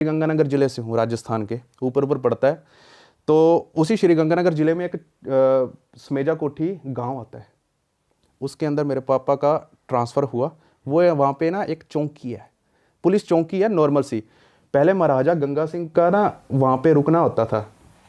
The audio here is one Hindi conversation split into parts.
श्रीगंगानगर ज़िले से हूँ, राजस्थान के ऊपर ऊपर पड़ता है। तो उसी श्रीगंगानगर ज़िले में एक समेजा कोठी गांव आता है, उसके अंदर मेरे पापा का ट्रांसफ़र हुआ। वो वहाँ पे ना एक चौकी है, पुलिस चौकी है नॉर्मल सी। पहले महाराजा गंगा सिंह का ना वहाँ पे रुकना होता था।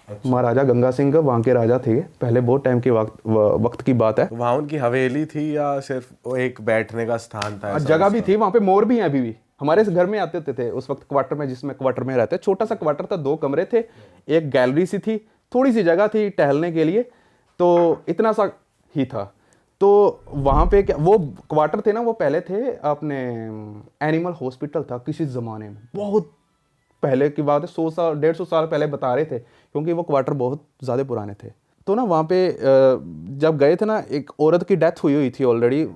अच्छा। महाराजा गंगा सिंह वहाँ के राजा थे पहले, बहुत टाइम के वक्त की बात है। वहाँ उनकी हवेली थी या सिर्फ एक बैठने का स्थान था? जगह भी थी वहाँ पे, मोर भी हैं अभी भी। हमारे घर में आते होते थे उस वक्त क्वार्टर में, जिसमें क्वार्टर में रहते, छोटा सा क्वार्टर था, 2 कमरे थे, एक गैलरी सी थी, थोड़ी सी जगह थी टहलने के लिए, तो इतना सा ही था। तो वहाँ पे क्या वो क्वार्टर थे ना, वो पहले थे अपने एनिमल हॉस्पिटल था किसी ज़माने में, बहुत पहले की बात है, 100 साल 150 साल पहले बता रहे थे, क्योंकि वो क्वार्टर बहुत ज़्यादा पुराने थे। तो ना वहाँ पे जब गए थे ना, एक औरत की डेथ हुई थी ऑलरेडी,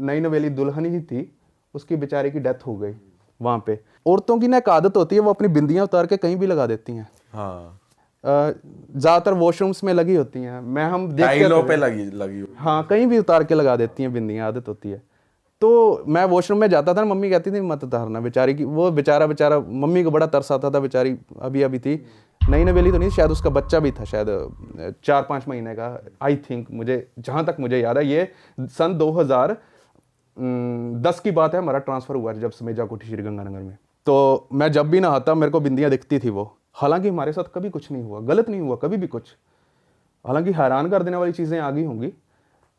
नई नवेली दुल्हन ही थी, उसकी बेचारे की डेथ हो गई। वहाँ पे औरतों की ना एक आदत होती है, वो अपनी बिंदियाँ उतार के कहीं भी लगा देती हैं। हाँ, ज़्यादातर वॉशरूम्स में लगी होती हैं, हम टाइलों पे लगी। हाँ, कहीं भी उतार के लगा देती हैं बिंदियाँ, आदत होती है। तो मैं वॉशरूम में जाता था ना, मम्मी कहती थी मत उतारना, बेचारी की वो बेचारा मम्मी को बड़ा तरस आता था, बेचारी अभी अभी थी, नई नवेली तो नहीं, शायद उसका बच्चा भी था, शायद 4-5 महीने का, आई थिंक, मुझे जहाँ तक मुझे याद है। ये सन 2010 की बात है, हमारा ट्रांसफ़र हुआ जब समेजा कोठी श्रीगंगानगर में। तो मैं जब भी नहाता मेरे को बिंदियाँ दिखती थी वो, हालांकि हमारे साथ कभी कुछ नहीं हुआ, गलत नहीं हुआ कभी भी कुछ। हालांकि हैरान कर देने वाली चीज़ें आ गई होंगी।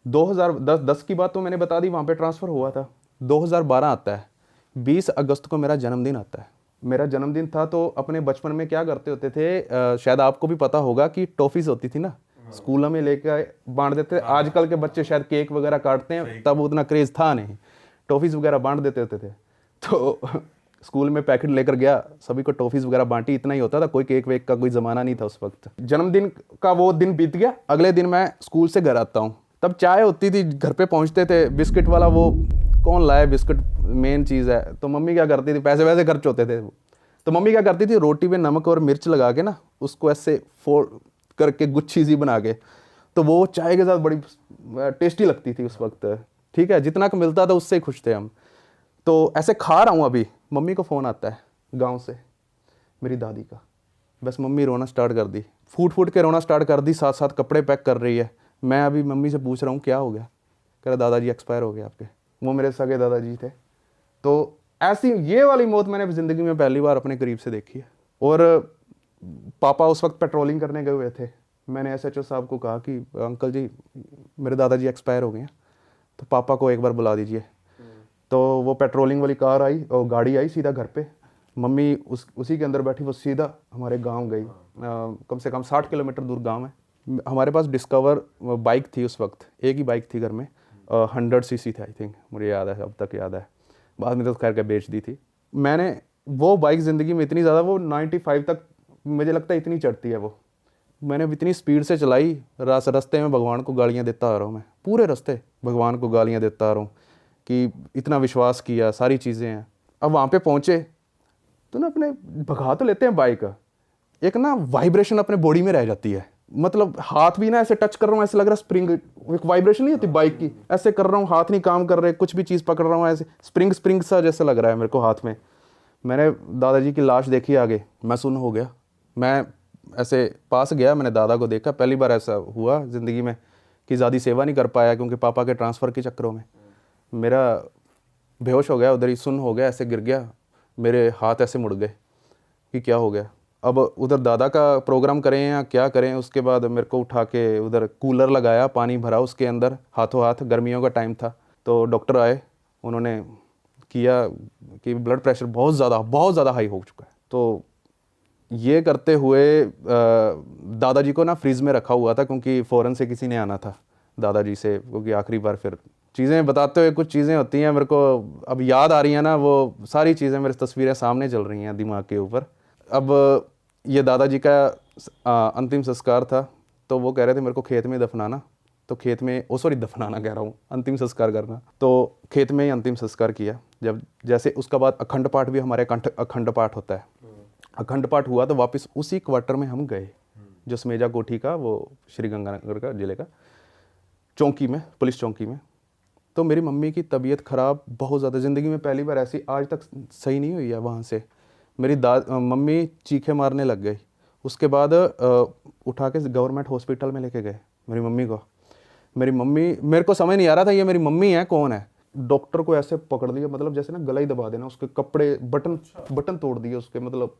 2010 की बात तो मैंने बता दी, वहाँ पे ट्रांसफ़र हुआ था। 2012 आता है, 20 अगस्त को मेरा जन्मदिन आता है। मेरा जन्मदिन था, तो अपने बचपन में क्या करते होते थे, शायद आपको भी पता होगा कि टॉफ़ीज़ होती थी ना, स्कूलों में लेकर बांट देते थे। आजकल के बच्चे शायद केक वगैरह काटते हैं, तब उतना क्रेज़ था नहीं, टॉफ़ीज़ वगैरह बांट देते होते थे। तो स्कूल में पैकेट लेकर गया, सभी को टॉफ़ीज़ वगैरह बांटी, इतना ही होता था, कोई केक वेक का कोई ज़माना नहीं था उस वक्त। जन्मदिन का वो दिन बीत गया, अगले दिन मैं स्कूल से घर आता हूँ, तब चाय होती थी, घर पे पहुँचते थे, बिस्किट वाला वो कौन लाए, बिस्किट मेन चीज़ है। तो मम्मी क्या करती थी, पैसे वैसे खर्च होते थे, तो मम्मी क्या करती थी, रोटी पे नमक और मिर्च लगा के ना, उसको ऐसे फोड़ करके गुच्छी सी बना के, तो वो चाय के साथ बड़ी टेस्टी लगती थी उस वक्त। ठीक है, जितना मिलता था उससे ही खुश थे हम। तो ऐसे खा रहा हूँ, अभी मम्मी को फ़ोन आता है गांव से, मेरी दादी का। बस मम्मी रोना स्टार्ट कर दी, फूट फूट के रोना स्टार्ट कर दी, साथ साथ कपड़े पैक कर रही है। मैं अभी मम्मी से पूछ रहा हूँ क्या हो गया, कह रहा दादाजी एक्सपायर हो गए आपके। वो मेरे सगे दादाजी थे। तो ऐसी ये वाली मौत मैंने ज़िंदगी में पहली बार अपने करीब से देखी है। और पापा उस वक्त पेट्रोलिंग करने गए हुए थे। मैंने एसएचओ साहब को कहा कि अंकल जी मेरे दादाजी एक्सपायर हो गए हैं, तो पापा को एक बार बुला दीजिए। तो वो पेट्रोलिंग वाली कार आई और गाड़ी आई सीधा घर पे, मम्मी उसी के अंदर बैठी, वो सीधा हमारे गांव गई। कम से कम 60 किलोमीटर दूर गांव है। हमारे पास डिस्कवर बाइक थी उस वक्त, एक ही बाइक थी घर में, 100 सीसी थी आई थिंक, मुझे याद है, अब तक याद है, बाद में तो खैर के बेच दी थी मैंने। वो बाइक ज़िंदगी में इतनी ज़्यादा, वो 95 तक मुझे लगता है इतनी चढ़ती है वो, मैंने इतनी स्पीड से चलाई, रास्ते में भगवान को गालियाँ देता आ रहा हूँ मैं, पूरे रास्ते भगवान को गालियाँ देता आ रहा हूँ कि इतना विश्वास किया, सारी चीज़ें हैं। अब वहाँ पे पहुँचे तो ना, अपने भगा तो लेते हैं बाइक, एक ना वाइब्रेशन अपने बॉडी में रह जाती है, मतलब हाथ भी ना ऐसे टच कर रहा हूँ, ऐसे लग रहा है स्प्रिंग, एक वाइब्रेशन नहीं होती बाइक की, ऐसे कर रहा हूँ, हाथ नहीं काम कर रहे, कुछ भी चीज़ पकड़ रहा हूँ ऐसे स्प्रिंग सा जैसे लग रहा है मेरे को हाथ में। मैंने दादाजी की लाश देखी आगे, मैं सुन्न हो गया। मैं ऐसे पास गया, मैंने दादा को देखा, पहली बार ऐसा हुआ ज़िंदगी में कि ज़्यादा सेवा नहीं कर पाया, क्योंकि पापा के ट्रांसफ़र के चक्करों में मेरा बेहोश हो गया, उधर ही सुन्न हो गया, ऐसे गिर गया, मेरे हाथ ऐसे मुड़ गए कि क्या हो गया। अब उधर दादा का प्रोग्राम करें या क्या करें, उसके बाद मेरे को उठा के उधर कूलर लगाया, पानी भरा उसके अंदर हाथों हाथ, गर्मियों का टाइम था, तो डॉक्टर आए, उन्होंने किया कि ब्लड प्रेशर बहुत ज़्यादा हाई हो चुका है। तो ये करते हुए दादाजी को ना फ्रीज़ में रखा हुआ था, क्योंकि फ़ौरन से किसी ने आना था दादाजी से, क्योंकि आखिरी बार फिर चीज़ें बताते हुए कुछ चीज़ें होती हैं मेरे को अब याद आ रही हैं ना, वो सारी चीज़ें मेरी तस्वीरें सामने चल रही हैं दिमाग के ऊपर। अब ये दादाजी का अंतिम संस्कार था, तो वो कह रहे थे मेरे को खेत में दफनाना, तो खेत में, दफनाना कह रहा हूँ, अंतिम संस्कार करना, तो खेत में ही अंतिम संस्कार किया। जब जैसे उसका बाद अखंड पाठ भी हमारे अखंड पाठ होता है, अखंड पाठ हुआ तो वापस उसी क्वार्टर में हम गए, जो समेजा कोठी का, वो श्रीगंगानगर का ज़िले का चौकी में, पुलिस चौकी में। तो मेरी मम्मी की तबीयत ख़राब बहुत ज़्यादा, ज़िंदगी में पहली बार ऐसी आज तक सही नहीं हुई है वहाँ से। मेरी मम्मी चीखे मारने लग गई। उसके बाद उठा के गवर्नमेंट हॉस्पिटल में लेके गए मेरी मम्मी को। मेरी मम्मी, मेरे को समझ नहीं आ रहा था ये मेरी मम्मी है कौन है। डॉक्टर को ऐसे पकड़ लिया, मतलब जैसे ना गला ही दबा देना, उसके कपड़े बटन तोड़ दिए उसके। मतलब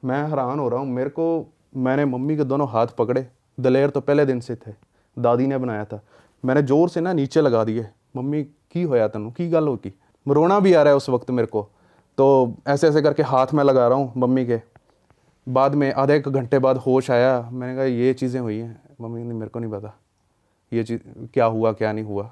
मैं हैरान हो रहा हूँ। मेरे को, मैंने मम्मी के दोनों हाथ पकड़े, दलेर तो पहले दिन से थे, दादी ने बनाया था। मैंने जोर से ना नीचे लगा दिए, मम्मी की होया तनु की गल हो की। रोना भी आ रहा है उस वक्त मेरे को। तो ऐसे ऐसे करके हाथ में लगा रहा हूँ मम्मी के। बाद में आधे एक घंटे बाद होश आया। मैंने कहा ये चीज़ें हुई हैं। मम्मी ने, मेरे को नहीं पता ये चीज़ क्या हुआ क्या नहीं हुआ।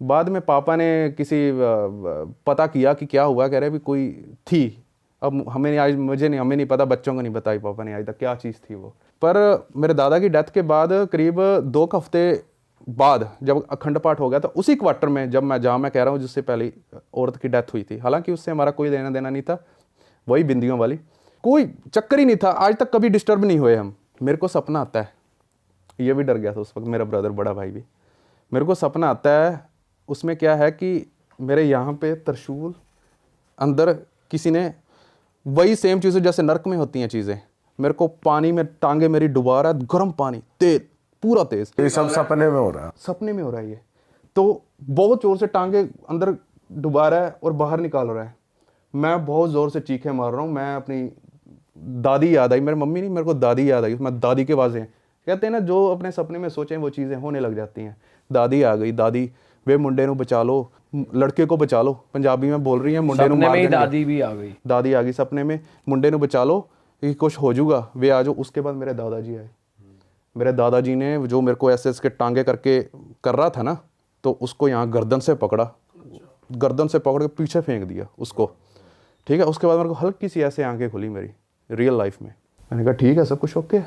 बाद में पापा ने पता किया कि क्या हुआ, कह रहे भी कोई थी। अब हमें नहीं, आज हमें नहीं पता, बच्चों को नहीं बताई पापा ने आज तक क्या चीज़ थी वो। पर मेरे दादा की डेथ के बाद करीब 2 हफ्ते बाद जब अखंड पाठ हो गया, तो उसी क्वार्टर में जहाँ मैं कह रहा हूँ जिससे पहले औरत की डेथ हुई थी, हालांकि उससे हमारा कोई लेना देना नहीं था, वही बिंदियों वाली, कोई चक्कर ही नहीं था। आज तक कभी डिस्टर्ब नहीं हुए हम। मेरे को सपना आता है, ये भी डर गया था उस वक्त मेरा ब्रदर, बड़ा भाई भी। मेरे को सपना आता है, उसमें क्या है कि मेरे यहाँ पे त्रिशूल, अंदर किसी ने वही सेम चीज़ें जैसे नर्क में होती हैं चीज़ें, मेरे को पानी में टांगे मेरी डुबा रहा है, गर्म पानी तेज, पूरा तेज। ये सब सपने में हो रहा है? सपने में हो रहा है ये। तो बहुत जोर से टांगे अंदर डुबा रहा है और बाहर निकाल रहा है। मैं बहुत ज़ोर से चीखें मार रहा हूँ। मैं अपनी दादी याद आई, मेरी मम्मी नहीं, मेरे को दादी याद आई। मैं दादी के आवाज़ें, कहते हैं ना जो अपने सपने में सोचें वो चीज़ें होने लग जाती हैं। दादी आ गई, दादी वे मुंडे नू बचा लो, लड़के को बचा लो, पंजाबी में बोल रही है, मुंडे नू मार देंगे। दादी भी आ गई, दादी आ गई सपने में, मुंडे नू बचा लो कि कुछ हो जाऊगा, वे आ जाओ। उसके बाद मेरे दादाजी आए। मेरे दादाजी ने जो मेरे को ऐसे ऐसे टांगे करके कर रहा था ना, तो उसको यहाँ गर्दन से पकड़ा, गर्दन से पकड़ के पीछे फेंक दिया उसको, ठीक है। उसके बाद मेरे को हल्की सी ऐसे आंखें खुली मेरी रियल लाइफ में। मैंने कहा ठीक है सब कुछ ओके।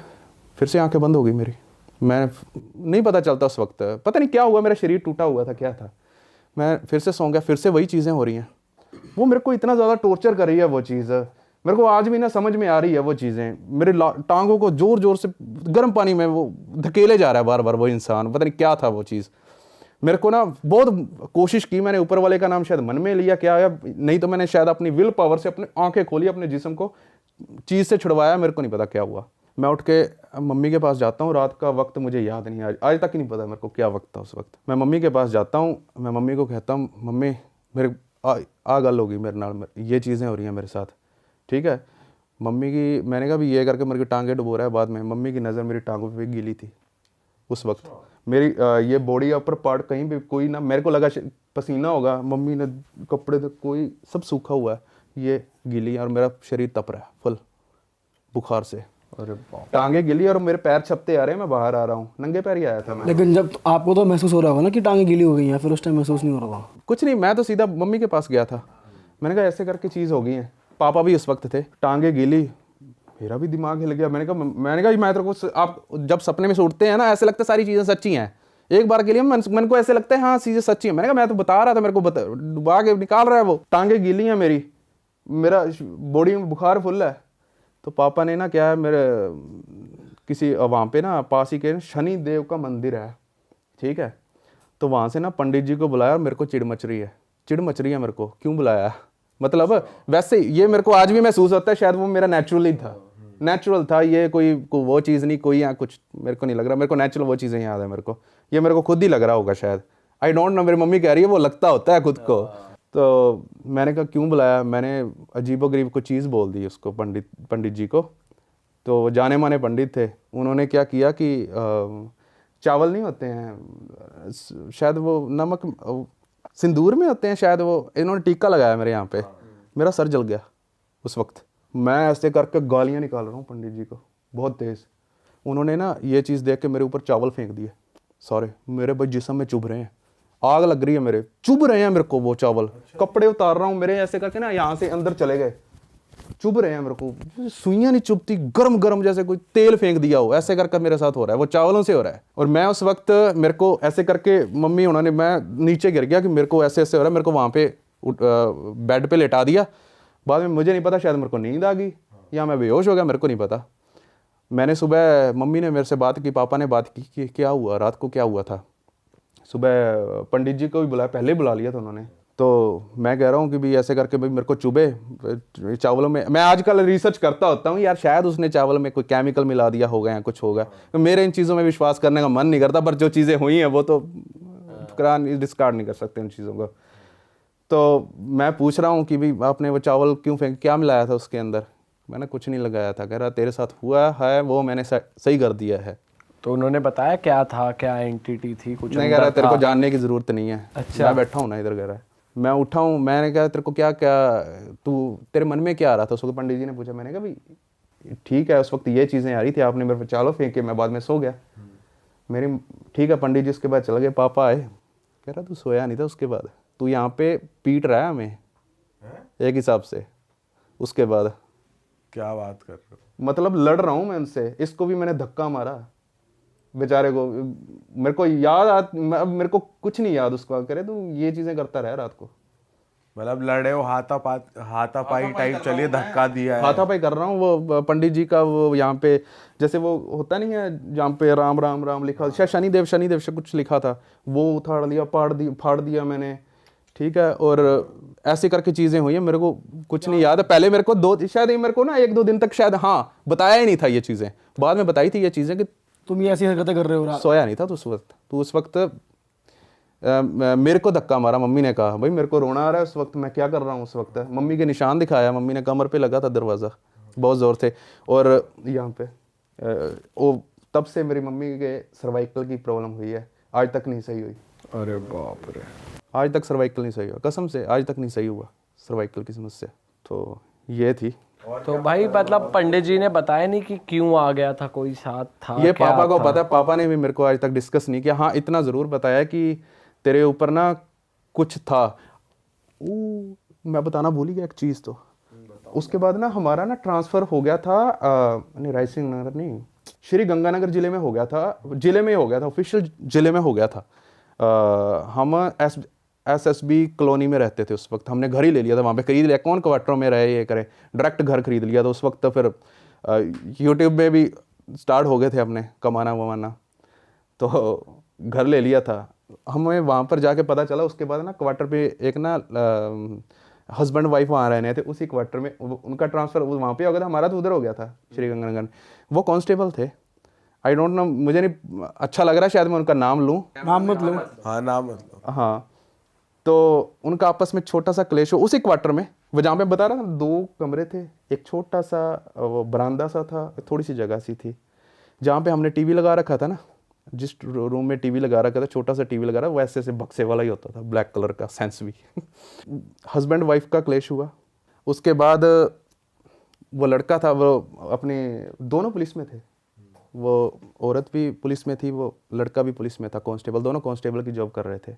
फिर से आंखें बंद हो गई मेरी। मैं नहीं पता चलता उस वक्त, पता नहीं क्या हुआ, मेरा शरीर टूटा हुआ था क्या था। मैं फिर से सो गया, फिर से वही चीज़ें हो रही हैं। वो मेरे को इतना ज़्यादा टॉर्चर कर रही है वो चीज़, मेरे को आज भी ना समझ में आ रही है वो चीज़ें। मेरे टांगों को जोर जोर से गर्म पानी में वो धकेले जा रहा है बार बार वो इंसान, पता नहीं क्या था वो चीज़। मेरे को ना बहुत कोशिश की मैंने, ऊपर वाले का नाम शायद मन में लिया क्या है, नहीं तो मैंने शायद अपनी विल पावर से अपनी आंखें खोली, अपने जिस्म को चीज़ से छुड़वाया, मेरे को नहीं पता क्या हुआ। मैं उठ के मम्मी के पास जाता हूँ, रात का वक्त मुझे याद नहीं, आज तक ही नहीं पता मेरे को क्या वक्त था उस वक्त। मैं मम्मी के पास जाता हूँ, मैं मम्मी को कहता हूँ मम्मी मेरे आ गल होगी मेरे नाल, ये चीज़ें हो रही हैं मेरे साथ, ठीक है। मम्मी की, मैंने कहा भी ये करके मेरे को टांगे डुबो रहा है। बाद में मम्मी की नज़र मेरी टांगों पे गीली थी उस वक्त। मेरी ये बॉडी का ऊपर पार्ट कहीं भी कोई ना, मेरे को लगा पसीना होगा, मम्मी ने कपड़े तो कोई सब सूखा हुआ है, ये गीली और मेरा शरीर तप रहा है फुल बुखार से। अरे टांगे गिली और मेरे पैर छपते आ रहे हैं, मैं बाहर आ रहा हूँ, नंगे पैर ही आया था मैं। लेकिन जब आपको तो महसूस हो रहा होगा ना कि टांगे गीली हो गई हैं, फिर उस टाइम महसूस नहीं हो रहा था? कुछ नहीं, मैं तो सीधा मम्मी के पास गया था। मैंने कहा ऐसे करके चीज़ हो गई है। पापा भी उस वक्त थे। टांगे गीली, मेरा भी दिमाग हिल गया। मैंने कहा मैं तेरे को, आप जब सपने में से उठते हैं ना, ऐसे लगता है सारी चीज़ें सच्ची हैं। एक बार के लिए मन को ऐसे लगता है हाँ चीज़ें सच्ची हैं। मैंने कहा मैं तो बता रहा था, मेरे को डुबा के निकाल रहा है वो। टांगे गीली हैं मेरी, मेरा बॉडी में बुखार फुल है। तो पापा ने ना क्या है, मेरे किसी वहाँ पे ना पास ही के शनि देव का मंदिर है, ठीक है। तो वहाँ से ना पंडित जी को बुलाया और मेरे को चिड़ मच रही है मेरे को, क्यों बुलाया, मतलब वैसे ये मेरे को आज भी महसूस होता है शायद वो मेरा नेचुरल था, ये कोई वो चीज़ नहीं, कोई यहाँ कुछ मेरे को नहीं लग रहा, मेरे को नेचुरल वो चीज़ें याद है मेरे को, ये मेरे को खुद ही लग रहा होगा शायद, आई डोंट नो। मेरी मम्मी कह रही है वो लगता होता है खुद को। तो मैंने कहा क्यों बुलाया, मैंने अजीबोगरीब को चीज़ बोल दी उसको, पंडित जी को। तो जाने माने पंडित थे, उन्होंने क्या किया कि चावल नहीं होते हैं शायद, वो नमक सिंदूर में होते हैं शायद, वो इन्होंने टीका लगाया मेरे यहाँ पे, मेरा सर जल गया उस वक्त। मैं ऐसे करके गालियाँ निकाल रहा हूँ पंडित जी को बहुत तेज़। उन्होंने ना ये चीज़ देख के मेरे ऊपर चावल फेंक दिए सारे, मेरे भाई जिस्म में चुभ रहे हैं, आग लग रही है, मेरे चुभ रहे हैं मेरे को वो चावल। कपड़े उतार रहा हूँ, मेरे ऐसे करके ना यहाँ से अंदर चले गए, चुभ रहे हैं मेरे को, सुइयां नहीं चुभती, गरम गरम जैसे कोई तेल फेंक दिया हो, ऐसे करके मेरे साथ हो रहा है, वो चावलों से हो रहा है। और मैं उस वक्त, मेरे को ऐसे करके मम्मी उन्होंने, मैं नीचे गिर गया कि मेरे को ऐसे ऐसे हो रहा है, मेरे को वहाँ पे बेड पे लेटा दिया। बाद में मुझे नहीं पता, शायद मेरे को नींद आ गई या मैं बेहोश हो गया, मेरे को नहीं पता। मैंने सुबह, मम्मी ने मेरे से बात की, पापा ने बात की कि क्या हुआ रात को, क्या हुआ था। सुबह पंडित जी को भी बुलाया, पहले बुला लिया था उन्होंने, तो मैं कह रहा हूँ कि भाई ऐसे करके भाई मेरे को चुभे चावलों में। मैं आजकल रिसर्च करता होता हूँ यार, शायद उसने चावल में कोई केमिकल मिला दिया होगा या कुछ होगा, तो मेरे इन चीज़ों में विश्वास करने का मन नहीं करता, पर जो चीज़ें हुई हैं वो तो डिस्कार्ड नहीं कर सकते उन चीज़ों को। तो मैं पूछ रहा हूँ कि भाई आपने वो चावल क्यों फेंक, क्या मिलाया था उसके अंदर? मैंने कुछ नहीं लगाया था। कह रहा तेरे साथ हुआ है वो मैंने सही कर दिया है। तो उन्होंने बताया क्या था, क्या एंटिटी थी, कुछ नहीं, कह रहा तेरे को जानने की ज़रूरत नहीं है। अच्छा। मैं बैठा हूँ ना इधर, कह रहा है। मैं उठा हूँ, मैंने कहा तेरे को क्या क्या तेरे मन में क्या आ रहा था? उसको पंडित जी ने पूछा। मैंने कहा भाई ठीक है, उस वक्त ये चीज़ें आ रही थी, आपने मेरे पे चावल फेंके, मैं बाद में सो गया। मेरी ठीक है। पंडित जी उसके बाद चले गए, पापा आए, कह रहा तू सोया नहीं था उसके बाद, तू यहाँ पे पीट रहा है हमें एक हिसाब से। उसके बाद क्या बात कर रहे हो? मतलब लड़ रहा हूँ मैं उनसे, इसको भी मैंने धक्का मारा बेचारे को। मेरे को मेरे को कुछ नहीं याद उसको। करे तू ये चीजें करता रहा रात को। मतलब लड़े हो, हाथापाई टाइप चलिए, धक्का दिया है। हाथापाई कर रहा हूँ। वो पंडित जी का वो यहाँ पे जैसे वो होता नहीं है जहाँ पे राम राम राम लिखा, शायद शनिदेव से कुछ लिखा था, वो उतार लिया, फाड़ दिया मैंने। ठीक है। और ऐसे करके चीज़ें हुई हैं। मेरे को कुछ नहीं याद है। पहले मेरे को शायद मेरे को ना 1-2 दिन तक शायद हाँ बताया ही नहीं था ये चीज़ें, बाद में बताई थी ये चीज़ें कि तुम ये ऐसी हरकतें कर रहे हो रात। सोया नहीं था तो उस वक्त मेरे को धक्का मारा। मम्मी ने कहा भाई मेरे को रोना आ रहा है उस वक्त, मैं क्या कर रहा हूँ उस वक्त? मम्मी के निशान दिखाया, मम्मी ने कमर पे लगा था दरवाज़ा बहुत ज़ोर से, और यहाँ पे वो तब से मेरी मम्मी के सर्वाइकल की प्रॉब्लम हुई है, आज तक नहीं सही हुई। अरे बाप रे। आज तक सर्वाइकल नहीं सही हुआ, कसम से आज तक नहीं सही हुआ सर्वाइकल की समस्या। तो ये थी। तो भाई मतलब पंडित जी ने बताया नहीं कि क्यों आ गया था, कोई साथ था? ये क्या पापा को था? पता है, पापा ने भी मेरे को आज तक डिस्कस नहीं किया। हाँ इतना ज़रूर बताया कि तेरे ऊपर ना कुछ था। मैं बताना भूल ही गया एक चीज़। तो उसके बाद ना हमारा ना ट्रांसफ़र हो गया था नहीं रायसिंह नगर नहीं, श्री गंगानगर ज़िले में हो गया था। ज़िले में ही हो गया था, ऑफिशियल ज़िले में हो गया था। हम SSB कॉलोनी में रहते थे उस वक्त। हमने घर ही ले लिया था वहाँ पे, खरीद लिया। कौन क्वार्टरों में रहे ये करे, डायरेक्ट घर खरीद लिया था उस वक्त। तो फिर यूट्यूब में भी स्टार्ट हो गए थे अपने कमाना वमाना, तो घर ले लिया था। हमें वहाँ पर जाके पता चला उसके बाद ना क्वार्टर पे एक ना हस्बैंड वाइफ वहाँ रहने थे, उसी क्वार्टर में उनका ट्रांसफ़र वहाँ पे हो गया था। हमारा तो उधर हो गया था श्री गंगानगर। वो कांस्टेबल थे, आई डोंट नो, मुझे नहीं अच्छा लग रहा है शायद मैं उनका नाम लूँ। नाम मत लो। हाँ नाम मतलब। हाँ, तो उनका आपस में छोटा सा क्लेश हो उसी क्वार्टर में। वो जहाँ पे बता रहा था 2 कमरे थे, एक छोटा सा वो बरामदा सा था, थोड़ी सी जगह सी थी जहाँ पे हमने टीवी लगा रखा था ना। जिस रूम में टीवी लगा रखा था, छोटा सा टीवी लगा रहा, वैसे ऐसे बक्से वाला ही होता था, ब्लैक कलर का, सेंस भी। हस्बैंड वाइफ का क्लेश हुआ। उसके बाद वो लड़का था, वो अपने दोनों पुलिस में थे। वो औरत भी पुलिस में थी, वो लड़का भी पुलिस में था, कांस्टेबल, दोनों कांस्टेबल की जॉब कर रहे थे।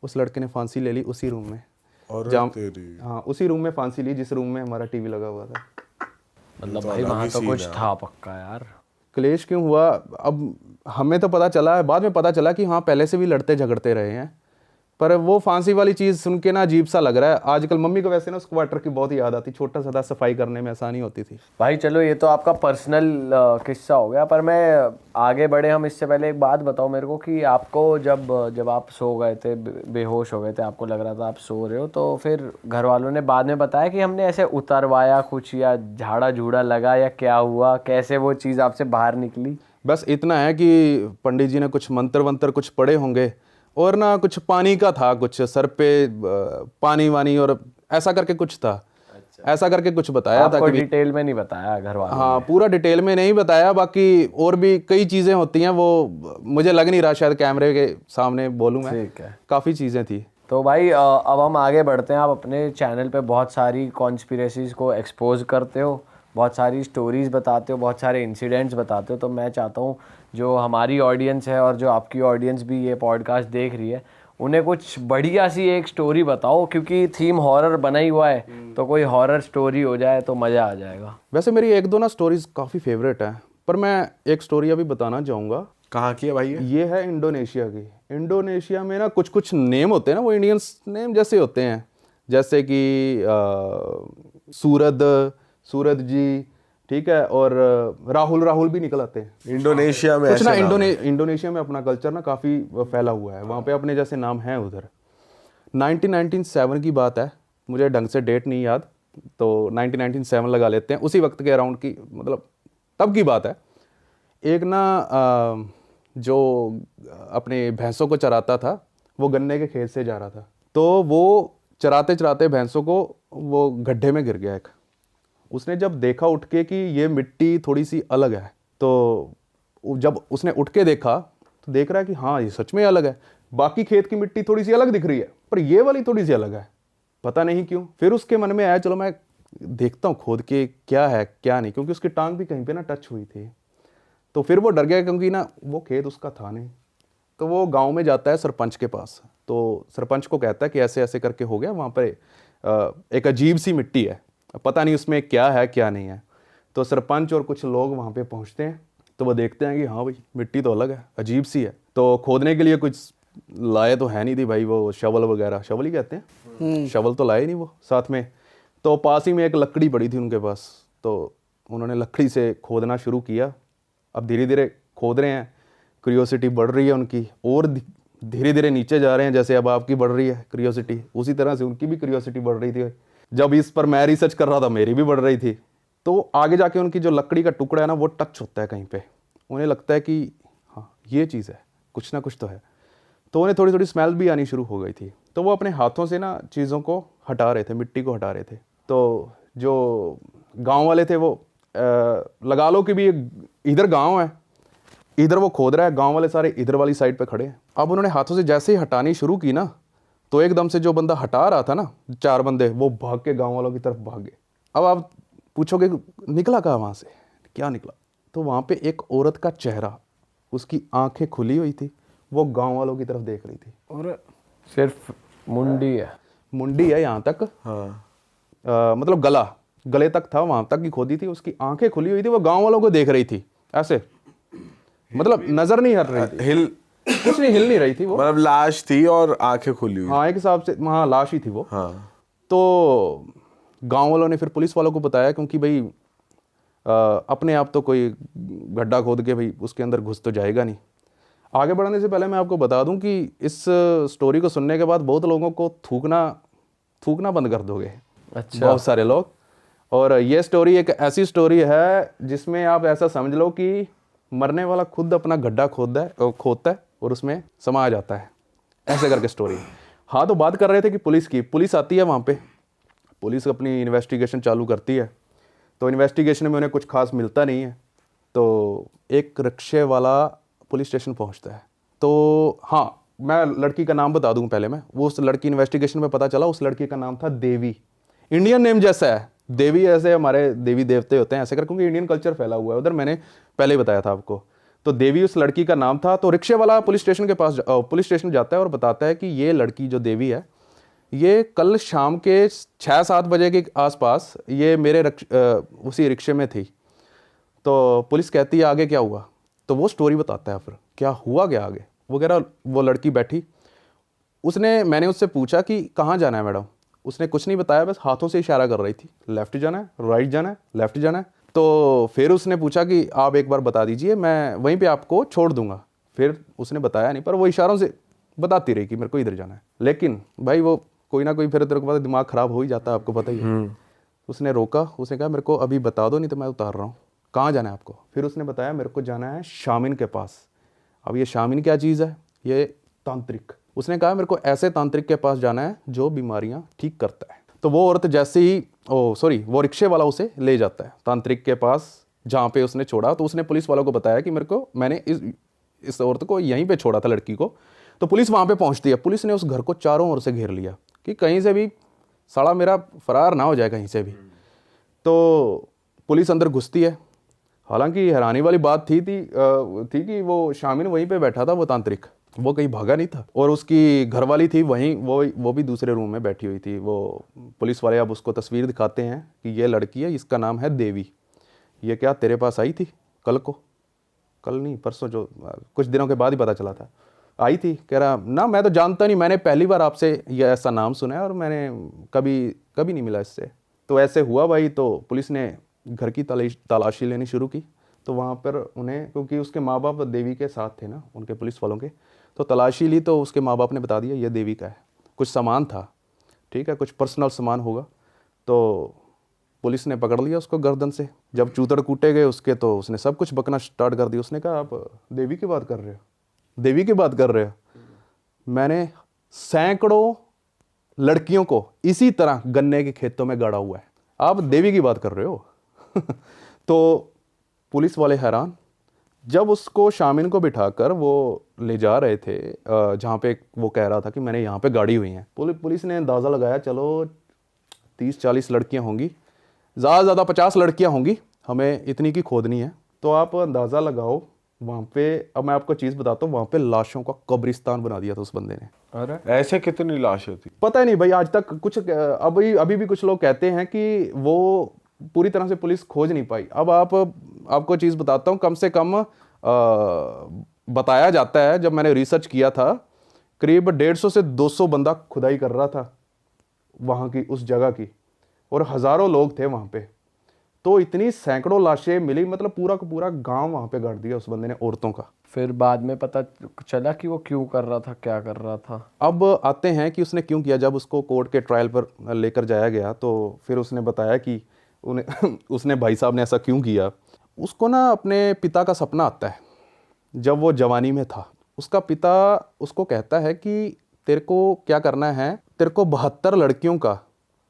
उस लड़के ने फांसी ले ली उसी रूम में, और हाँ उसी रूम में फांसी ली जिस रूम में हमारा टीवी लगा हुआ था। मतलब भाई वहाँ तो कुछ था पक्का यार। क्लेश क्यों हुआ अब हमें तो पता चला है, बाद में पता चला कि हाँ पहले से भी लड़ते झगड़ते रहे हैं। पर वो फांसी वाली चीज़ सुन के ना अजीब सा लग रहा है। आजकल मम्मी को वैसे ना उस क्वार्टर की बहुत याद आती, छोटा सा था, सफाई करने में आसानी होती थी। भाई चलो ये तो आपका पर्सनल किस्सा हो गया, पर मैं आगे बढ़े हम इससे पहले एक बात बताओ मेरे को कि आपको जब आप सो गए थे, बेहोश हो गए थे, आपको लग रहा था आप सो रहे हो, तो फिर घर वालों ने बाद में बताया कि हमने ऐसे उतरवाया कुछ, या झाड़ा झूड़ा लगा, या क्या हुआ, कैसे वो चीज़ आपसे बाहर निकली? बस इतना है कि पंडित जी ने कुछ मंत्र वंत्र कुछ पढ़े होंगे, और ना कुछ पानी का था, कुछ सर पे पानी वानी और ऐसा करके कुछ था। अच्छा। ऐसा करके कुछ बताया था कि डिटेल में नहीं बताया घर वालों? हाँ पूरा डिटेल में नहीं बताया, बाकी और भी कई चीज़ें होती हैं, वो मुझे लग नहीं रहा शायद कैमरे के सामने बोलूँ मैं। ठीक है, काफ़ी चीज़ें थी। तो भाई अब हम आगे बढ़ते हैं। आप अपने चैनल पे बहुत सारी कॉन्स्पिरेसीज़ को एक्सपोज करते हो, बहुत सारी स्टोरीज़ बताते हो, बहुत सारे इंसिडेंट्स बताते हो। तो मैं चाहता हूँ जो हमारी ऑडियंस है और जो आपकी ऑडियंस भी ये पॉडकास्ट देख रही है, उन्हें कुछ बढ़िया सी एक स्टोरी बताओ, क्योंकि थीम हॉरर बना ही हुआ है, तो कोई हॉरर स्टोरी हो जाए तो मज़ा आ जाएगा। वैसे मेरी 1-2 ना स्टोरीज काफ़ी फेवरेट है, पर मैं एक स्टोरी अभी बताना चाहूँगा। कहाँ की है भाई ये है इंडोनेशिया की। इंडोनेशिया में ना कुछ कुछ नेम होते हैं ना, वो इंडियंस नेम जैसे होते हैं, जैसे कि सूरज जी, ठीक है, और राहुल भी निकल आते हैं। इंडोनेशिया में कुछ ना इंडोनेशिया में अपना कल्चर ना काफ़ी फैला हुआ है, वहाँ पे अपने जैसे नाम हैं उधर। 1997 की बात है, मुझे ढंग से डेट नहीं याद, तो 1997 लगा लेते हैं, उसी वक्त के अराउंड की, मतलब तब की बात है। एक ना जो अपने भैंसों को चराता था, वो गन्ने के खेत से जा रहा था, तो वो चराते चराते भैंसों को वो गड्ढे में गिर गया एक। उसने जब देखा उठ के कि ये मिट्टी थोड़ी सी अलग है, तो जब उसने उठ के देखा तो देख रहा है कि हाँ ये सच में अलग है, बाकी खेत की मिट्टी थोड़ी सी अलग दिख रही है पर ये वाली थोड़ी सी अलग है, पता नहीं क्यों। फिर उसके मन में आया चलो मैं देखता हूँ खोद के क्या है क्या नहीं, क्योंकि उसकी टांग भी कहीं पे ना टच हुई थी। तो फिर वो डर गया क्योंकि ना वो खेत उसका था नहीं। तो वो गांव में जाता है सरपंच के पास, तो सरपंच को कहता है कि ऐसे ऐसे करके हो गया, वहाँ पर एक अजीब सी मिट्टी है, पता नहीं उसमें क्या है क्या नहीं है। तो सरपंच और कुछ लोग वहाँ पे पहुँचते हैं, तो वो देखते हैं कि हाँ भाई मिट्टी तो अलग है, अजीब सी है। तो खोदने के लिए कुछ लाए तो है नहीं थी भाई, वो शवल वगैरह, शवल ही कहते हैं, शवल तो लाए नहीं वो साथ में। तो पास ही में एक लकड़ी पड़ी थी उनके पास, तो उन्होंने लकड़ी से खोदना शुरू किया। अब धीरे धीरे खोद रहे हैं, क्यूरियोसिटी बढ़ रही है उनकी, और धीरे धीरे नीचे जा रहे हैं, जैसे अब आपकी बढ़ रही है क्यूरियोसिटी, उसी तरह से उनकी भी क्यूरियोसिटी बढ़ रही थी। जब इस पर मैं रिसर्च कर रहा था मेरी भी बढ़ रही थी। तो आगे जाके उनकी जो लकड़ी का टुकड़ा है ना वो टच होता है कहीं पे, उन्हें लगता है कि हाँ ये चीज़ है, कुछ ना कुछ तो है। तो उन्हें थोड़ी थोड़ी स्मेल भी आनी शुरू हो गई थी, तो वो अपने हाथों से ना चीज़ों को हटा रहे थे, मिट्टी को हटा रहे थे। तो जो गांव वाले थे वो लगा लो कि भी इधर गांव है, इधर वो खोद रहा है, गांव वाले सारे इधर वाली साइड पे खड़े हैं। अब उन्होंने हाथों से जैसे ही हटानी शुरू की ना, तो एकदम से जो बंदा हटा रहा था ना, 4 बंदे, वो भाग के गांव वालों की तरफ भाग गए। अब आप पूछोगे निकला कहाँ वहाँ से, क्या निकला? तो वहाँ पे एक औरत का चेहरा, उसकी आंखें खुली हुई थी, वो गांव वालों की तरफ देख रही थी। और सिर्फ मुंडी है, मुंडी है यहाँ तक, हाँ मतलब गले तक था, वहाँ तक की खोदी थी, उसकी आंखें खुली हुई थी, वो गांव वालों को देख रही थी ऐसे, मतलब नजर नहीं हट रही थी, हिल कुछ नहीं, हिल नहीं रही थी वो, मतलब लाश थी और आंखें खुली हुई। हाँ एक हिसाब से हाँ लाश ही थी वो। हाँ तो गांव वालों ने फिर पुलिस वालों को बताया, क्योंकि भाई अपने आप तो कोई गड्ढा खोद के भाई उसके अंदर घुस तो जाएगा नहीं। आगे बढ़ने से पहले मैं आपको बता दूं कि इस स्टोरी को सुनने के बाद बहुत लोगों को थूकना बंद कर दोगे, अच्छा। बहुत सारे लोग। और ये स्टोरी एक ऐसी स्टोरी है जिसमें आप ऐसा समझ लो कि मरने वाला खुद अपना गड्ढा खोदता है और उसमें समा जाता है, ऐसे करके स्टोरी। हाँ, तो बात कर रहे थे कि पुलिस की, पुलिस आती है वहाँ पे, पुलिस अपनी इन्वेस्टिगेशन चालू करती है। तो इन्वेस्टिगेशन में उन्हें कुछ खास मिलता नहीं है, तो एक रिक्शे वाला पुलिस स्टेशन पहुँचता है। तो हाँ, मैं लड़की का नाम बता दूँ पहले मैं, वो उस लड़की इन्वेस्टिगेशन में पता चला उस लड़की का नाम था देवी। इंडियन नेम जैसा है, देवी, ऐसे हमारे देवी देवते होते हैं ऐसे कर, क्योंकि इंडियन कल्चर फैला हुआ है उधर, मैंने पहले ही बताया था आपको। तो देवी उस लड़की का नाम था। तो रिक्शे वाला पुलिस स्टेशन जाता है और बताता है कि ये लड़की जो देवी है, ये कल शाम के 6-7 बजे के आसपास ये मेरे उसी रिक्शे में थी। तो पुलिस कहती है आगे क्या हुआ, तो वो स्टोरी बताता है फिर क्या हुआ क्या आगे। वो कह रहा वो लड़की बैठी, मैंने उससे पूछा कि कहाँ जाना है मैडम, उसने कुछ नहीं बताया, बस हाथों से इशारा कर रही थी, लेफ्ट जाना है, राइट जाना है, लेफ्ट जाना है। तो फिर उसने पूछा कि आप एक बार बता दीजिए, मैं वहीं पे आपको छोड़ दूंगा। फिर उसने बताया नहीं, पर वो इशारों से बताती रही कि मेरे को इधर जाना है। लेकिन भाई वो कोई ना कोई, फिर तेरे को पता दिमाग ख़राब हो ही जाता है, आपको पता ही है। उसने रोका, उसने कहा मेरे को अभी बता दो नहीं तो मैं उतार रहा हूँ, कहाँ जाना है आपको। फिर उसने बताया मेरे को जाना है शामिन के पास। अब ये शामिन क्या चीज़ है, ये तांत्रिक। उसने कहा मेरे को ऐसे तांत्रिक के पास जाना है जो बीमारियां ठीक करता है। तो वो औरत जैसे ही वो रिक्शे वाला उसे ले जाता है तांत्रिक के पास जहाँ पे उसने छोड़ा। तो उसने पुलिस वालों को बताया कि मैंने इस औरत को यहीं पे छोड़ा था, लड़की को। तो पुलिस वहाँ पे पहुँचती है। पुलिस ने उस घर को चारों ओर से घेर लिया कि कहीं से भी साला मेरा फरार ना हो जाए कहीं से भी। तो पुलिस अंदर घुसती है। हालांकि हैरानी वाली बात थी कि वो शामिन वहीं पे बैठा था, वो तांत्रिक, वो कहीं भागा नहीं था। और उसकी घरवाली थी वहीं, वो भी दूसरे रूम में बैठी हुई थी। वो पुलिस वाले अब उसको तस्वीर दिखाते हैं कि ये लड़की है, इसका नाम है देवी। ये क्या तेरे पास आई थी कल नहीं परसों, जो कुछ दिनों के बाद ही पता चला था, आई थी। कह रहा ना मैं तो जानता नहीं, मैंने पहली बार आपसे ये ऐसा नाम सुना है और मैंने कभी नहीं मिला इससे। तो ऐसे हुआ भाई। तो पुलिस ने घर की तलाशी लेनी शुरू की। तो वहाँ पर उन्हें, क्योंकि उसके माँ बाप देवी के साथ थे ना, उनके पुलिस वालों के, तो तलाशी ली। तो उसके माँ बाप ने बता दिया ये देवी का है। कुछ सामान था, ठीक है, कुछ पर्सनल सामान होगा। तो पुलिस ने पकड़ लिया उसको गर्दन से। जब चूतड़ कूटे गए उसके तो उसने सब कुछ बकना स्टार्ट कर दिया। उसने कहा आप देवी की बात कर रहे हो, देवी की बात कर रहे हो? मैंने सैकड़ों लड़कियों को इसी तरह गन्ने के खेतों में गाड़ा हुआ है, आप देवी की बात कर रहे हो? तो पुलिस वाले हैरान। जब उसको शामिन को बिठाकर वो ले जा रहे थे जहाँ पे वो कह रहा था कि मैंने यहाँ पे गाड़ी हुई है, पुलिस ने अंदाज़ा लगाया चलो 30-40 लड़कियाँ होंगी, ज़्यादा से ज़्यादा 50 लड़कियाँ होंगी, हमें इतनी की खोदनी है। तो आप अंदाज़ा लगाओ वहाँ पे, अब मैं आपको चीज़ बताता हूँ, वहाँ पे लाशों का कब्रिस्तान बना दिया था उस बंदे ने। अरे ऐसे कितनी लाशें थी? पता ही नहीं भाई, आज तक कुछ अभी भी कुछ लोग कहते हैं कि वो पूरी तरह से पुलिस खोज नहीं पाई। अब आपको चीज़ बताता हूँ, कम से कम बताया जाता है, जब मैंने रिसर्च किया था, करीब 150 से 200 बंदा खुदाई कर रहा था वहाँ की, उस जगह की, और हज़ारों लोग थे वहाँ पे। तो इतनी सैकड़ों लाशें मिली, मतलब पूरा का पूरा गांव वहाँ पे गाड़ दिया उस बंदे ने, औरतों का। फिर बाद में पता चला कि वो क्यों कर रहा था, क्या कर रहा था? अब आते हैं कि उसने क्यों किया। जब उसको कोर्ट के ट्रायल पर लेकर जाया गया तो फिर उसने बताया कि उन्हें उसने भाई साहब ने ऐसा क्यों किया। उसको ना अपने पिता का सपना आता है, जब वो जवानी में था। उसका पिता उसको कहता है कि तेरे को क्या करना है, तेरे को 72 लड़कियों का,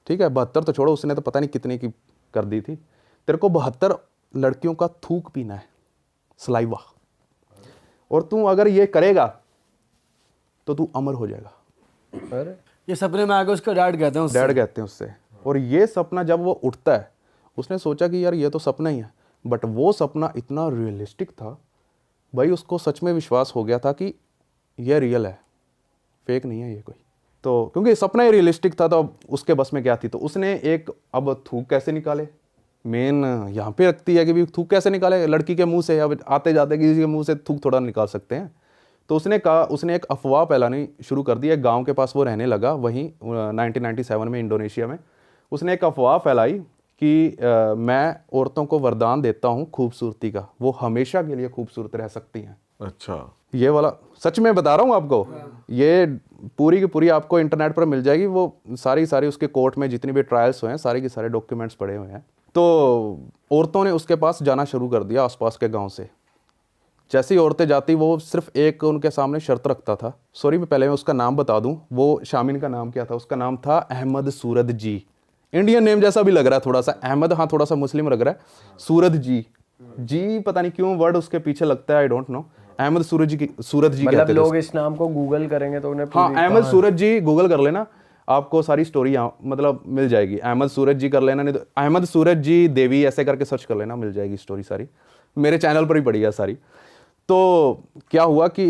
ठीक है 72 तो छोड़ो, उसने तो पता नहीं कितने की कर दी थी, तेरे को 72 लड़कियों का थूक पीना है, सलाइवा, और तू अगर ये करेगा तो तू अमर हो जाएगा। अरे ये सपने में आके उसका डैड कहते हैं उससे। डैड कहते हैं उससे। और ये सपना जब वो उठता है, उसने सोचा कि यार ये तो सपना ही है, बट वो सपना इतना रियलिस्टिक था भाई, उसको सच में विश्वास हो गया था कि ये रियल है, फेक नहीं है ये कोई। तो क्योंकि सपना ही रियलिस्टिक था, तो अब उसके बस में क्या थी, तो उसने एक, अब थूक कैसे निकाले, मेन यहाँ पे रखती है कि भी थूक कैसे निकाले लड़की के मुंह से, अब आते जाते किसी के मुंह से थूक थोड़ा निकाल सकते हैं। तो उसने कहा, उसने एक अफवाह फैलानी शुरू कर दी। एक गांव के पास वो रहने लगा, वहीं 1997 में इंडोनेशिया में। उसने एक अफवाह फैलाई कि मैं औरतों को वरदान देता हूँ खूबसूरती का, वो हमेशा के लिए खूबसूरत रह सकती हैं। अच्छा, ये वाला सच में बता रहा हूँ आपको, ये पूरी की पूरी आपको इंटरनेट पर मिल जाएगी, वो सारी उसके कोर्ट में जितनी भी ट्रायल्स हुए हैं, सारे के सारे डॉक्यूमेंट्स पड़े हुए हैं। तो औरतों ने उसके पास जाना शुरू कर दिया आसपास के गांव से। जैसी औरतें जाती, वो सिर्फ एक उनके सामने शर्त रखता था। सॉरी, मैं पहले उसका नाम बता दूं, वो शामिन का नाम क्या था, उसका नाम था अहमद सूरत जी। इंडियन नेम जैसा भी लग रहा है थोड़ा सा, अहमद, हाँ थोड़ा सा मुस्लिम लग रहा है। सूरत जी, जी पता नहीं क्यों वर्ड उसके पीछे लगता है, आई डोंट नो। अहमद सूरत जी मतलब कहते थे। लोग इस नाम को गूगल करेंगे तो उन्हें हाँ, अहमद सूरत जी गूगल कर लेना, आपको सारी स्टोरी मतलब मिल जाएगी। अहमद सूरत जी कर लेना, नहीं तो अहमद सूरत जी देवी ऐसे करके सर्च कर लेना, मिल जाएगी स्टोरी सारी, मेरे चैनल पर ही पड़ी है सारी। तो क्या हुआ कि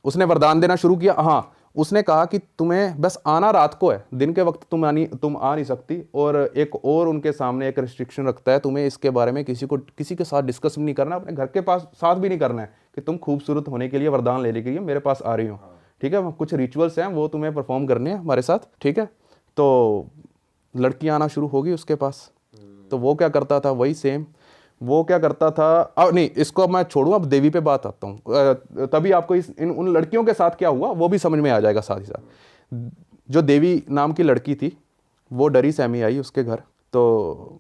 उसने वरदान देना शुरू किया। हाँ, उसने कहा कि तुम्हें बस आना रात को है, दिन के वक्त तुम आ नहीं सकती। और एक और उनके सामने एक रिस्ट्रिक्शन रखता है, तुम्हें इसके बारे में किसी के साथ डिस्कस नहीं करना, अपने घर के पास साथ भी नहीं करना है कि तुम खूबसूरत होने के लिए वरदान लेने के लिए मेरे पास आ रही हो, ठीक है। कुछ रिचुअल्स हैं वो तुम्हें परफॉर्म करने हैं हमारे साथ, ठीक है। तो लड़की आना शुरू होगी उसके पास। तो वो क्या करता था, वही सेम वो क्या करता था। अब नहीं, इसको अब मैं छोड़ूं, अब देवी पे बात आता हूँ, तभी आपको उन लड़कियों के साथ क्या हुआ वो भी समझ में आ जाएगा साथ ही साथ। जो देवी नाम की लड़की थी, वो डरी सहमी आई उसके घर, तो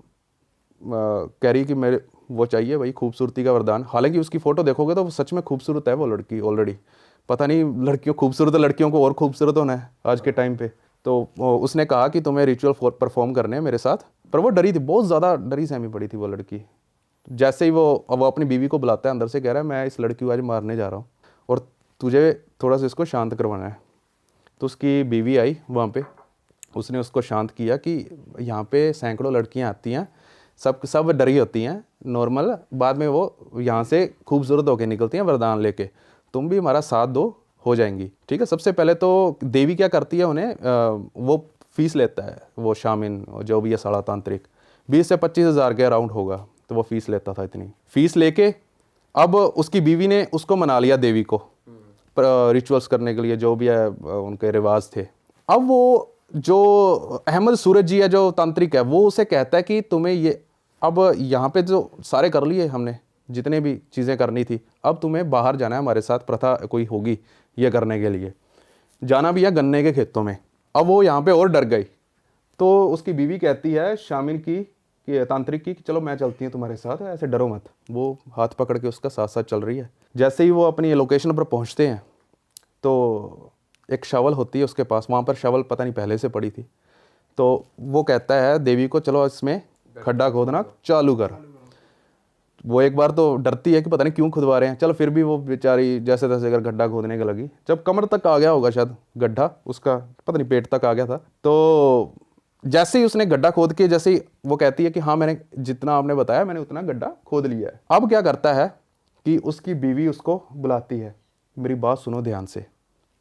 कह रही कि मेरे वो चाहिए भाई खूबसूरती का वरदान। हालांकि उसकी फ़ोटो देखोगे तो वो सच में खूबसूरत है वो लड़की ऑलरेडी। पता नहीं लड़कियों, खूबसूरत लड़कियों को और खूबसूरत होना है आज के टाइम पे। तो उसने कहा कि तुम्हें रिचुअल परफॉर्म करने हैं मेरे साथ। पर वो डरी थी, बहुत ज़्यादा डरी सहमी पड़ी थी वो लड़की। जैसे ही वो अपनी बीवी को बुलाता है अंदर से, कह रहा है मैं इस लड़की को आज मारने जा रहा हूँ और तुझे थोड़ा सा इसको शांत करवाना है। तो उसकी बीवी आई वहाँ पे, उसने उसको शांत किया कि यहाँ पे सैकड़ों लड़कियाँ आती हैं, सब डरी होती हैं नॉर्मल, बाद में वो यहाँ से खूबसूरत होकर निकलती हैं वरदान लेके, तुम भी हमारा साथ दो, हो जाएंगी, ठीक है। सबसे पहले तो देवी क्या करती है, उन्हें वो फीस लेता है वो शामिन, जो भी है साड़ा तांत्रिक, 20 से 25 हज़ार के अराउंड होगा, तो वो फीस लेता था। इतनी फीस लेके अब उसकी बीवी ने उसको मना लिया देवी को रिचुअल्स करने के लिए, जो भी है उनके रिवाज थे। अब वो जो अहमद सूरत जी है जो तांत्रिक है, वो उसे कहता है कि तुम्हें ये अब यहाँ पे जो सारे कर लिए हमने, जितने भी चीज़ें करनी थी, अब तुम्हें बाहर जाना है हमारे साथ, प्रथा कोई होगी ये करने के लिए। जाना भी है गन्ने के खेतों में। अब वो यहाँ पे और डर गई, तो उसकी बीवी कहती है शामिल की कि तांत्रिक की कि चलो मैं चलती हूँ तुम्हारे साथ, ऐसे डरो मत। वो हाथ पकड़ के उसका साथ साथ चल रही है। जैसे ही वो अपनी लोकेशन पर पहुँचते हैं तो एक शवल होती है उसके पास, वहाँ पर शवल पता नहीं पहले से पड़ी थी। तो वो कहता है देवी को चलो इसमें खड्डा खोदना चालू कर। वो एक बार तो डरती है कि पता नहीं क्यों खुदवा रहे हैं, चलो फिर भी वो बेचारी जैसे तैसे अगर गड्ढा खोदने के लगी। जब कमर तक आ गया होगा शायद गड्ढा उसका, पता नहीं पेट तक आ गया था, तो जैसे ही उसने गड्ढा खोद के, जैसे ही वो कहती है कि हाँ मैंने जितना आपने बताया मैंने उतना गड्ढा खोद लिया है। अब क्या करता है कि उसकी बीवी उसको बुलाती है, मेरी बात सुनो ध्यान से।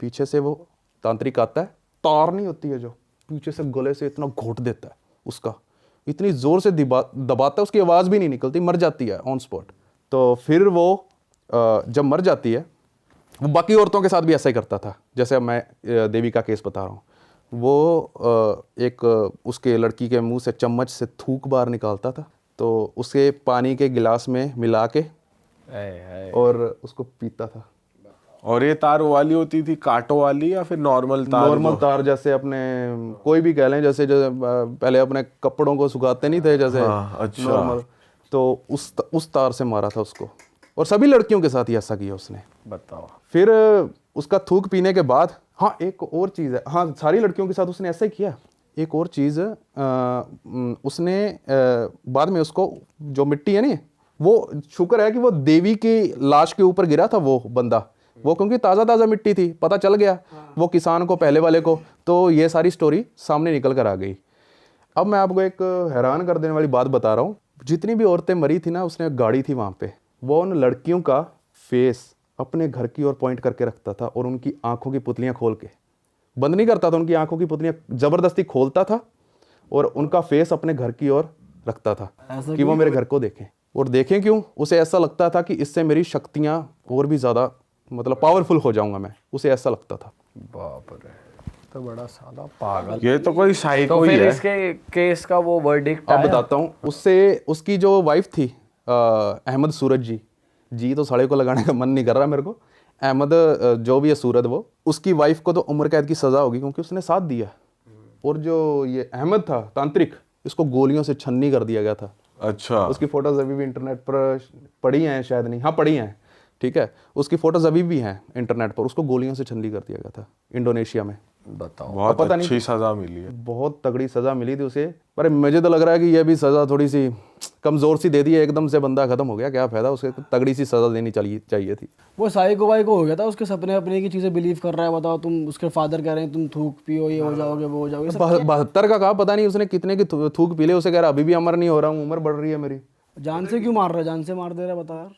पीछे से वो तांत्रिक आता है, तार नहीं होती है जो, पीछे से गले से इतना घोट देता है उसका, इतनी ज़ोर से दबाता है उसकी आवाज़ भी नहीं निकलती, मर जाती है ऑन स्पॉट। तो फिर वो जब मर जाती है, वो बाकी औरतों के साथ भी ऐसा ही करता था जैसे अब मैं देवी का केस बता रहा हूँ। वो एक उसके लड़की के मुंह से चम्मच से थूक बाहर निकालता था, तो उसे पानी के गिलास में मिला के और उसको पीता था। और ये तार वाली होती थी कांटों वाली या फिर नॉर्मल तार? नॉर्मल तार, जैसे अपने कोई भी कह लें, जैसे पहले अपने कपड़ों को सुखाते नहीं थे जैसे, अच्छा। नॉर्मल। तो उस तार से मारा था उसको, और सभी लड़कियों के साथ ही ऐसा किया उसने। बताओ। फिर उसका थूक पीने के बाद, हाँ एक और चीज़ है, हाँ सारी लड़कियों के साथ उसने ऐसा ही किया। एक और चीज़ उसने बाद में उसको जो मिट्टी है ना, वो शुक्र है कि वो देवी की लाश के ऊपर गिरा था वो बंदा, वो क्योंकि ताज़ा ताज़ा मिट्टी थी, पता चल गया वो किसान को, पहले वाले को, तो ये सारी स्टोरी सामने निकल कर आ गई। अब मैं आपको एक हैरान कर देने वाली बात बता रहा हूँ। जितनी भी औरतें मरी थी ना, उसने गाड़ी थी वहाँ पे, वो उन लड़कियों का फेस अपने घर की ओर पॉइंट करके रखता था और उनकी आंखों की पुतलियाँ खोल के, बंद नहीं करता था, उनकी आंखों की पुतलियाँ ज़बरदस्ती खोलता था और उनका फेस अपने घर की ओर रखता था कि वो मेरे घर को देखें। और देखें क्यों? उसे ऐसा लगता था कि इससे मेरी शक्तियाँ और भी ज़्यादा मतलब पावरफुल हो जाऊंगा मैं, उसे ऐसा लगता था। बाप रे, तो बड़ा साला पागल। ये तो कोई साइको तो ही फिर है। इसके केस का वो वर्डिक्ट अब आया? बताता हूँ। उससे उसकी जो वाइफ थी अहमद सूरज जी तो साले को लगाने का मन नहीं कर रहा मेरे को, अहमद जो भी है सूरज, वो उसकी वाइफ को तो उम्र कैद की सज़ा होगी क्योंकि उसने साथ दिया। और जो ये अहमद था तांत्रिक, इसको गोलियों से छन्नी कर दिया गया था। अच्छा। उसकी फोटोज अभी भी इंटरनेट पर पड़ी हैं, शायद नहीं, हाँ पड़ी हैं, ठीक है। उसकी फोटोज अभी भी हैं इंटरनेट पर, उसको गोलियों से छन्नी कर दिया गया था इंडोनेशिया में। बताओ। बहुत पता नहीं, अच्छी सजा मिली है। बहुत तगड़ी सज़ा मिली थी उसे, पर मुझे तो लग रहा है कि ये भी सज़ा थोड़ी सी कमज़ोर सी दे दी है, एकदम से बंदा ख़त्म हो गया, क्या फ़ायदा, उसे तगड़ी सी सज़ा देनी चाहिए थी। वो साइको वाइको हो गया था, उसके सपने अपने की चीज़ें बिलीव कर रहा है। बताओ, तुम उसके फादर कह रहे हैं तुम थूक पियो, ये हो जाओगे वो हो जाओगे। 72 का कहा, पता नहीं उसने कितने की थूक पी ले। उसे कह रहा अभी भी अमर नहीं हो रहा हूँ, उम्र बढ़ रही है मेरी। जान से क्यों मार रहा है? जान से मार दे रहा है, बता यार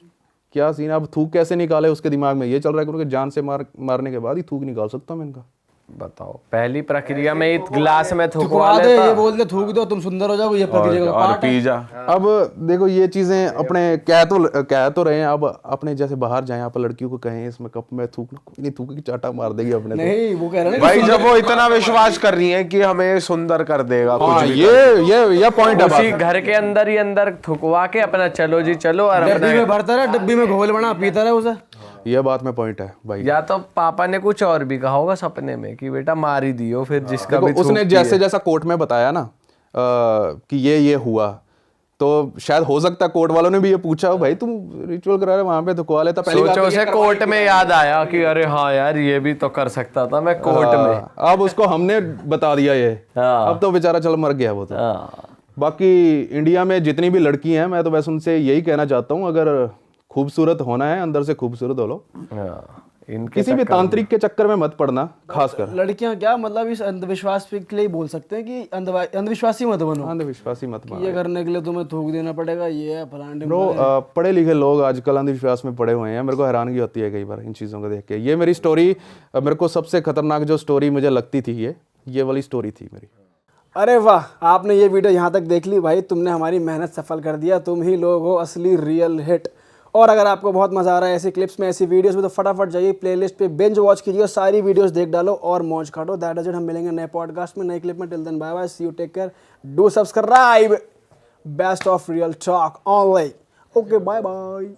क्या सीन है। अब थूक कैसे निकाले, उसके दिमाग में ये चल रहा है क्योंकि जान से मारने के बाद ही थूक निकाल सकता हूँ मैं इनका। बताओ, पहली प्रक्रिया में ही गिलास में थुकवा थुकवा दे, लेता। ये बोल दे थूक दो तुम सुंदर हो जाओगे, ये प्रक्रिया का और पार्ट है। पी जा। अब देखो ये चीजें अपने कह तो रहे हैं, अब अपने जैसे बाहर जाएं आप लड़कियों को कहें इसमें कप में थूकना, कोई नहीं थूकेगी, चाटा मार देगी अपने। नहीं, वो कह रहे हैं भाई जब वो इतना विश्वास कर रही है कि हमें सुंदर कर देगा कुछ भी ये पॉइंट है उसी बात। घर के अंदर ही अंदर थुकवा के अपना चलो जी चलो, और डब्बी अपना में भरता रहा, डब्बी में घोल बना पीता रहा उसे। ये बात में पॉइंट है भाई। या तो पापा ने कुछ और भी कहा होगा सपने में कि बेटा मार ही दियो, फिर जिसका भी देखो उसने थूक जैसे जैसा कोर्ट में बताया ना कि ये हुआ, तो शायद हो सकता है कोर्ट वालों ने भी ये पूछा हो भाई तुम रिचुअल करा रहे वहां पे तो लेता। पहली बात सोचो उसे कोर्ट में याद आया कि अरे हाँ यार ये भी तो कर सकता था मैं कोर्ट में। अब उसको हमने बता दिया ये, अब तो बेचारा चल मर गया वो तो। बाकी इंडिया में जितनी भी लड़की हैं, मैं तो बस उनसे यही कहना चाहता हूँ, अगर खूबसूरत होना है अंदर से खूबसूरत हो लो, इनके किसी भी तांत्रिक के चक्कर में मत पड़ना। खासकर लड़कियां क्या मतलब इस अंधविश्वास के लिए बोल सकते हैं कि अंधविश्वासी मत बनो, अंधविश्वासी मत ये करने के लिए तुम्हें थूक देना पड़ेगा, ये है फलाने। ब्रो पढ़े लिखे लोग आजकल अंधविश्वास में पड़े हुए हैं, मेरे को हैरानगी होती है कई बार इन चीज़ों को देख के। ये मेरी स्टोरी, मेरे को सबसे खतरनाक जो स्टोरी मुझे लगती थी ये वाली स्टोरी थी मेरी। अरे वाह, आपने ये वीडियो यहाँ तक देख ली भाई, तुमने हमारी मेहनत सफल कर दिया, तुम ही लोग हो असली रियल हिट। और अगर आपको बहुत मज़ा आ रहा है ऐसी क्लिप्स में, ऐसी वीडियोस में, तो फटाफट जाइए प्लेलिस्ट पे बिंज वॉच कीजिए और सारी वीडियोस देख डालो और मौज काटो। That is it. हम मिलेंगे नए पॉडकास्ट में, नई क्लिप में। Till then bye bye, see you, take care, do subscribe. Best of real talk online. Okay, bye bye.